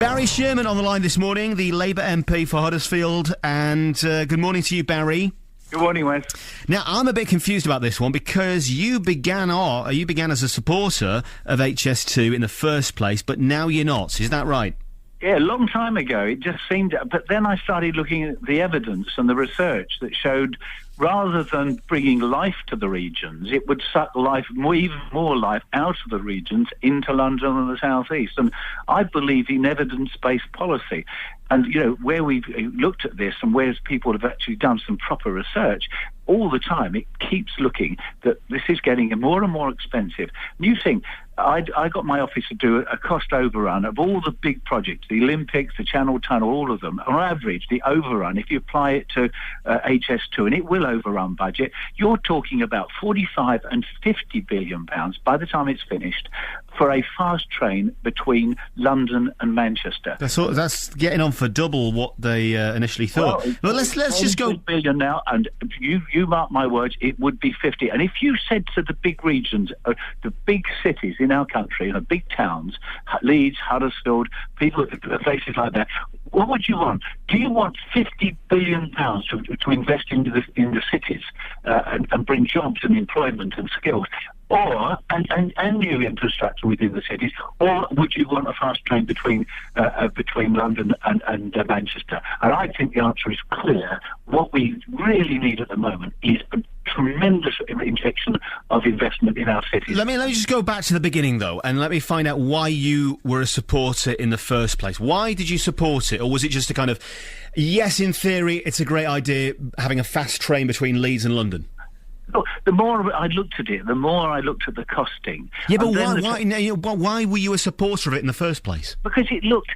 Barry Sheerman on the line this morning, the Labour MP for Huddersfield, and good morning to you, Barry. Good morning, Wes. Now, I'm a bit confused about this one because you began as a supporter of HS2 in the first place, but now you're not. Is that right? Yeah, a long time ago. It just seemed... But then I started looking at the evidence and the research that showed rather than bringing life to the regions, it would suck even more life out of the regions into London and the South East. And I believe in evidence-based policy. And, you know, where we've looked at this and where people have actually done some proper research, all the time it keeps looking that this is getting more and more expensive. New thing, I got my office to do a cost overrun of all the big projects, the Olympics, the Channel Tunnel, all of them. On average, the overrun, if you apply it to HS2, and it will overrun budget, you're talking about 45 and 50 billion pounds by the time it's finished for a fast train between London and Manchester. That's getting on for double what they initially thought. Well, let's just go billion now, and you mark my words, it would be 50. And if you said to the big regions, the big cities in our country, the big towns, Leeds, Huddersfield, places like that, what would you want? Do you want 50 billion pounds to invest in the cities and bring jobs and employment and skills? Or and new infrastructure within the cities, or would you want a fast train between London and Manchester? And I think the answer is clear. What we really need at the moment is a tremendous injection of investment in our cities. Let me just go back to the beginning, though, and let me find out why you were a supporter in the first place. Why did you support it, or was it just a kind of, yes, in theory, it's a great idea having a fast train between Leeds and London? Look, the more I looked at it, the more I looked at the costing. Yeah, but why were you a supporter of it in the first place? Because it looked,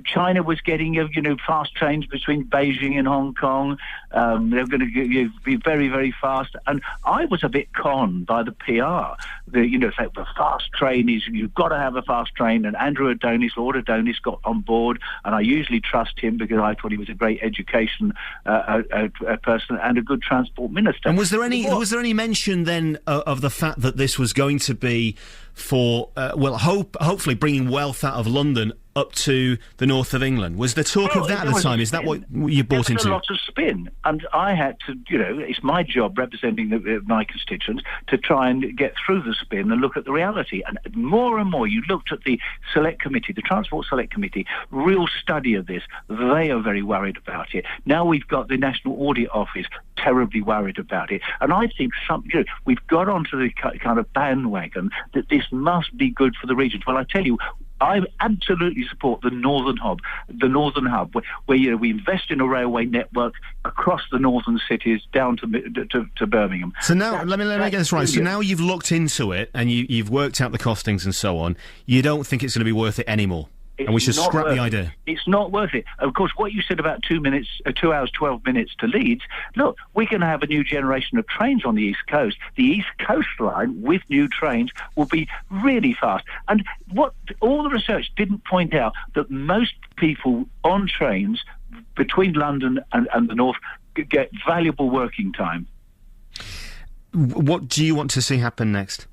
China was getting, fast trains between Beijing and Hong Kong. They were going to be very, very fast. And I was a bit conned by the PR. The fast train is, you've got to have a fast train. And Lord Adonis got on board. And I usually trust him because I thought he was a great education person and a good transport minister. And was there any mention then of the fact that this was going to be for, hopefully bringing wealth out of London up to the north of England? Was there talk of that at the time? Is that what you bought into? There was a lot of spin, and I had to, it's my job representing my constituents to try and get through the spin and look at the reality. And more and more, you looked at the Select Committee, the Transport Select Committee, real study of this. They are very worried about it. Now we've got the National Audit Office terribly worried about it. And I think we've got onto the kind of bandwagon that this must be good for the regions. Well, I tell you, I absolutely support the Northern Hub, where we invest in a railway network across the northern cities down to Birmingham. So now, let me get this right. So now you've looked into it and you've worked out the costings and so on. You don't think it's going to be worth it anymore? And we should scrap the idea. It's not worth it. Of course, what you said about 2 hours, 12 minutes to Leeds, look, we're going to have a new generation of trains on the East Coast. The East Coast line with new trains will be really fast. And what all the research didn't point out that most people on trains between London and the north get valuable working time. What do you want to see happen next?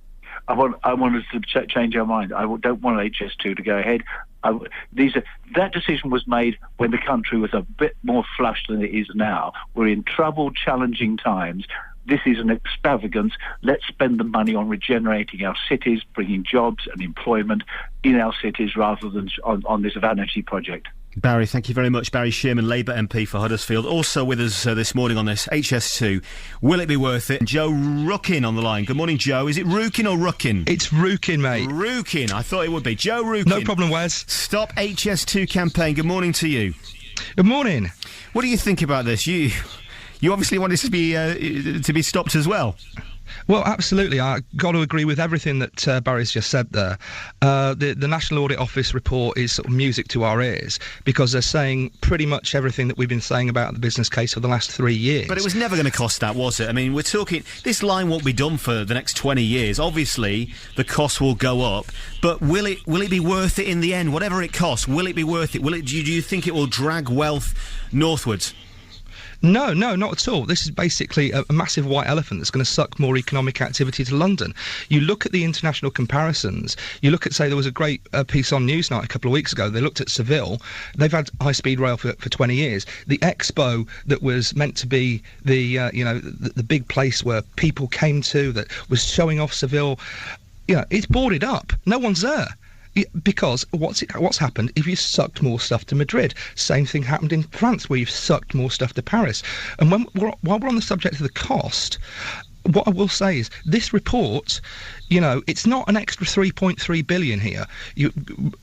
I want us to change our mind. I don't want HS2 to go ahead. That decision was made when the country was a bit more flush than it is now. We're in troubled, challenging times. This is an extravagance. Let's spend the money on regenerating our cities, bringing jobs and employment in our cities rather than on this vanity project. Barry, thank you very much. Barry Sheerman, Labour MP for Huddersfield. Also with us this morning on this, HS2. Will it be worth it? Joe Rukin on the line. Good morning, Joe. Is it Rukin or Rukin? It's Rukin, mate. Rukin. I thought it would be. Joe Rukin. No problem, Wes. Stop HS2 campaign. Good morning to you. Good morning. What do you think about this? You obviously want this to be stopped as well. Well, absolutely. I've got to agree with everything that Barry's just said there. The National Audit Office report is sort of music to our ears because they're saying pretty much everything that we've been saying about the business case for the last 3 years. But it was never going to cost that, was it? I mean, we're talking... This line won't be done for the next 20 years. Obviously, the cost will go up. But will it be worth it in the end? Whatever it costs, will it be worth it? Do you think it will drag wealth northwards? No, not at all. This is basically a massive white elephant that's going to suck more economic activity to London. You look at the international comparisons. You look at, say, there was a great piece on Newsnight a couple of weeks ago. They looked at Seville. They've had high-speed rail for 20 years. The Expo that was meant to be the big place where people came to, that was showing off Seville, it's boarded up. No one's there. Because what's happened if you sucked more stuff to Madrid? Same thing happened in France, where you've sucked more stuff to Paris. And while we're on the subject of the cost, what I will say is this report, it's not an extra 3.3 billion here.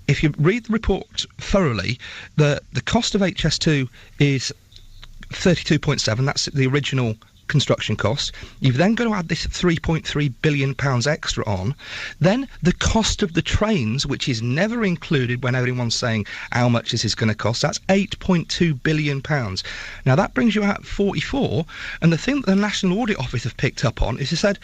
If you read the report thoroughly, the cost of HS2 is 32.7. That's the original construction costs. You've then got to add this £3.3 billion extra on. Then the cost of the trains, which is never included when everyone's saying how much this is going to cost, that's £8.2 billion. Now that brings you out 44, and the thing that the National Audit Office have picked up on is they said,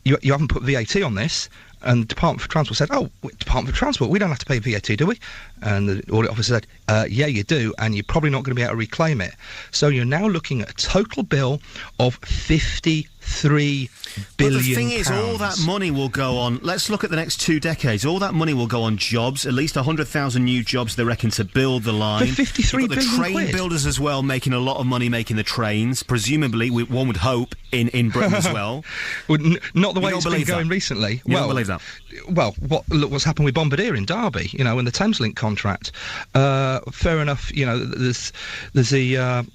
you haven't put VAT on this. And the Department for Transport said, Department for Transport, we don't have to pay VAT, do we? And the audit officer said, yeah, you do, and you're probably not going to be able to reclaim it. So you're now looking at a total bill of £53 billion. But the thing is, all that money will go on, let's look at the next 2 decades, all that money will go on jobs, at least 100,000 new jobs, they reckon, to build the line. For 53 billion the train quid. builders as well, making a lot of money making the trains, presumably, one would hope, in Britain as well. Well, not the way it's been going recently. You don't believe that? Well, look what's happened with Bombardier in Derby, and the Thameslink contract. Fair enough, there's the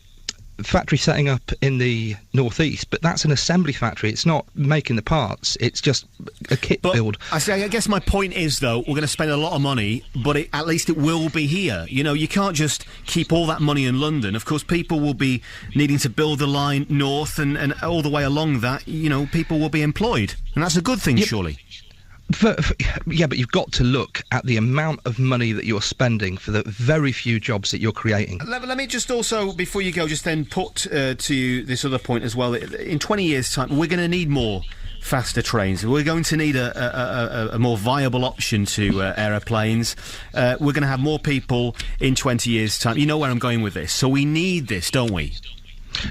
factory setting up in the northeast, but that's an assembly factory. It's not making the parts. It's just a kit build. I guess my point is, though, we're going to spend a lot of money, but at least it will be here. You can't just keep all that money in London. Of course, people will be needing to build the line north, and all the way along that, people will be employed. And that's a good thing, surely. Yeah, but you've got to look at the amount of money that you're spending for the very few jobs that you're creating. Let me just also, before you go, just then put to you this other point as well. In 20 years' time, we're going to need more faster trains. We're going to need a more viable option to aeroplanes. We're going to have more people in 20 years' time. You know where I'm going with this. So we need this, don't we?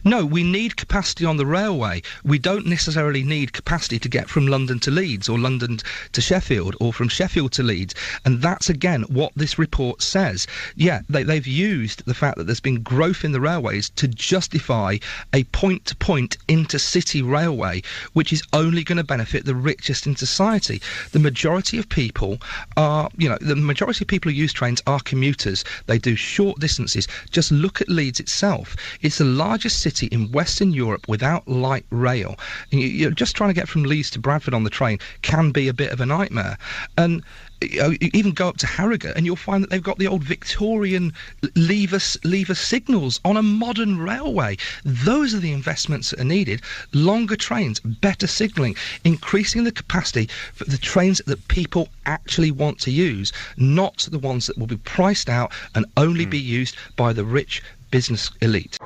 No, we need capacity on the railway. We don't necessarily need capacity to get from London to Leeds, or London to Sheffield, or from Sheffield to Leeds. And that's, again, what this report says. Yeah, they've used the fact that there's been growth in the railways to justify a point-to-point intercity railway, which is only going to benefit the richest in society. The majority of people who use trains are commuters. They do short distances. Just look at Leeds itself. It's the largest city in Western Europe without light rail. And you're just trying to get from Leeds to Bradford on the train can be a bit of a nightmare. And you even go up to Harrogate and you'll find that they've got the old Victorian lever signals on a modern railway. Those are the investments that are needed. Longer trains, better signalling, increasing the capacity for the trains that people actually want to use, not the ones that will be priced out and only be used by the rich business elite.